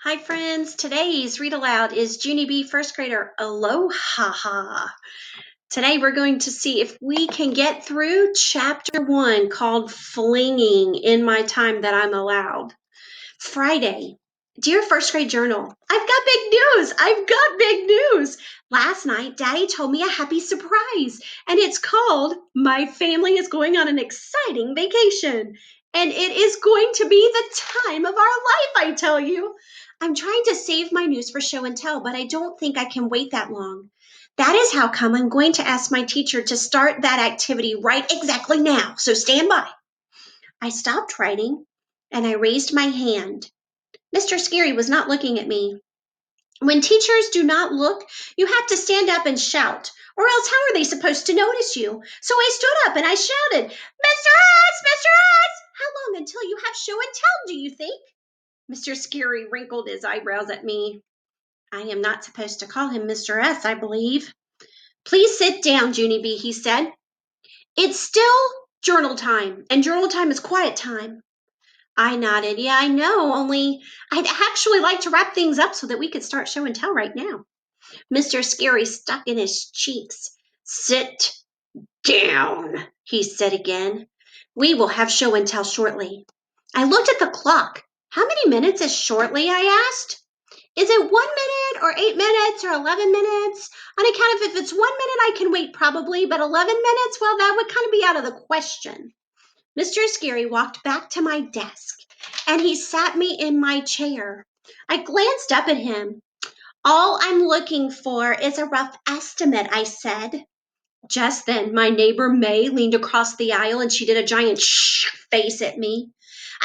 Hi friends, today's read aloud is Junie B, first grader, Aloha-ha-ha. Today we're going to see if we can get through chapter 1 called Flinging in My Time That I'm Allowed. Friday. Dear first grade journal, I've got big news. Last night, Daddy told me a happy surprise, and it's called My Family is Going on an Exciting Vacation. And it is going to be the time of our life, I tell you. I'm trying to save my news for show and tell, but I don't think I can wait that long. That is how come I'm going to ask my teacher to start that activity right exactly now, so stand by. I stopped writing, and I raised my hand. Mr. Scary was not looking at me. When teachers do not look, you have to stand up and shout, or else how are they supposed to notice you? So I stood up and I shouted, Mr. S! Mr. S! How long until you have show and tell, do you think? Mr. Scary wrinkled his eyebrows at me. I am not supposed to call him Mr. S, I believe. Please sit down, Junie B, he said. It's still journal time, and journal time is quiet time. I nodded. Yeah, I know, only I'd actually like to wrap things up so that we could start show and tell right now. Mr. Scary stuck in his cheeks. Sit down, he said again. We will have show and tell shortly. I looked at the clock. How many minutes is shortly? I asked. Is it 1 minute or 8 minutes or 11 minutes? On account of if it's 1 minute, I can wait probably, but 11 minutes, well, that would kind of be out of the question. Mr. Scary walked back to my desk, and he sat me in my chair. I glanced up at him. All I'm looking for is a rough estimate, I said. Just then, my neighbor May leaned across the aisle, and she did a giant shh face at me.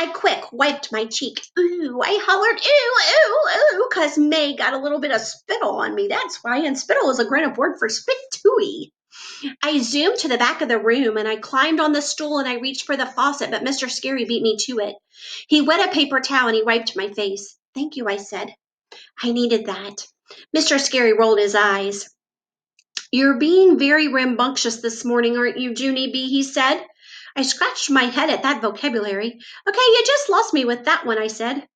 I quick wiped my cheek. Ooh, I hollered, ooh, ooh, ooh, 'cause May got a little bit of spittle on me. That's why, and spittle is a grown-up word for spit tooey. I zoomed to the back of the room and I climbed on the stool and I reached for the faucet, but Mr. Scary beat me to it. He wet a paper towel and he wiped my face. Thank you, I said. I needed that. Mr. Scary rolled his eyes. You're being very rambunctious this morning, aren't you, Junie B? He said. I scratched my head at that vocabulary. Okay, you just lost me with that one, I said.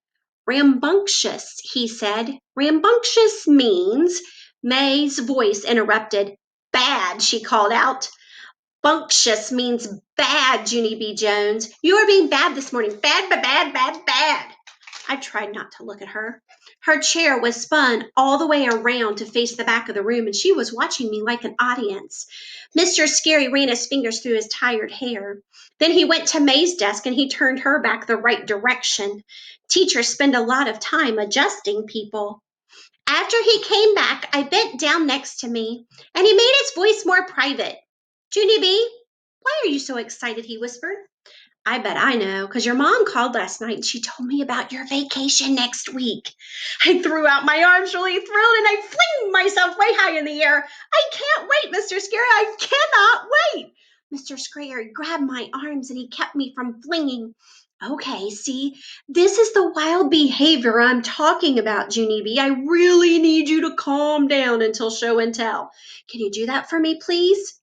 Rambunctious, he said. Rambunctious means, May's voice interrupted. Bad, she called out. Bunctious means bad, Junie B. Jones. You are being bad this morning. Bad, bad, bad, bad. I tried not to look at her. Her chair was spun all the way around to face the back of the room, and she was watching me like an audience. Mr. Scary ran his fingers through his tired hair. Then he went to May's desk and he turned her back the right direction. Teachers spend a lot of time adjusting people. After he came back, I bent down next to me, and he made his voice more private. Junie B, why are you so excited? He whispered. I bet I know, because your mom called last night and she told me about your vacation next week. I threw out my arms really thrilled and I flinged myself way high in the air. I can't wait, Mr. Scary. I cannot wait. Mr. Scary grabbed my arms and he kept me from flinging. Okay, see, this is the wild behavior I'm talking about, Junie B. I really need you to calm down until show and tell. Can you do that for me, please?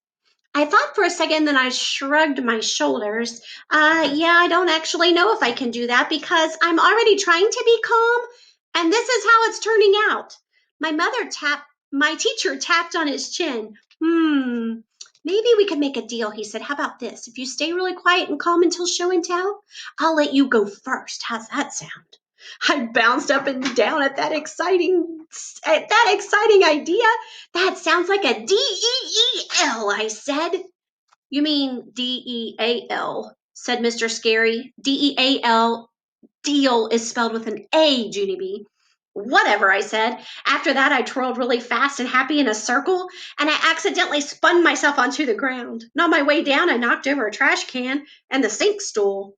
I thought for a second, then I shrugged my shoulders. Yeah, I don't actually know if I can do that because I'm already trying to be calm, and this is how it's turning out. My teacher tapped on his chin. Maybe we could make a deal, he said. How about this? If you stay really quiet and calm until show and tell, I'll let you go first. How's that sound? I bounced up and down at that exciting idea. That sounds like a D-E-E-L, I said. You mean D-E-A-L, said Mr. Scary. D-E-A-L, deal is spelled with an A, Junie B. Whatever, I said. After that, I twirled really fast and happy in a circle, and I accidentally spun myself onto the ground. And on my way down, I knocked over a trash can and the sink stool.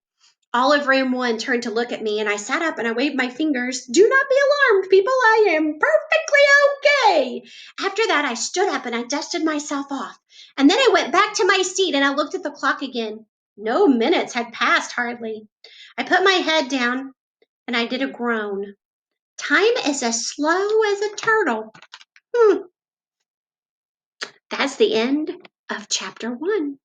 All of room one turned to look at me, and I sat up and I waved my fingers. Do not be alarmed, people. I am perfectly okay. After that, I stood up and I dusted myself off. And then I went back to my seat and I looked at the clock again. No minutes had passed hardly. I put my head down and I did a groan. Time is as slow as a turtle. That's the end of chapter 1.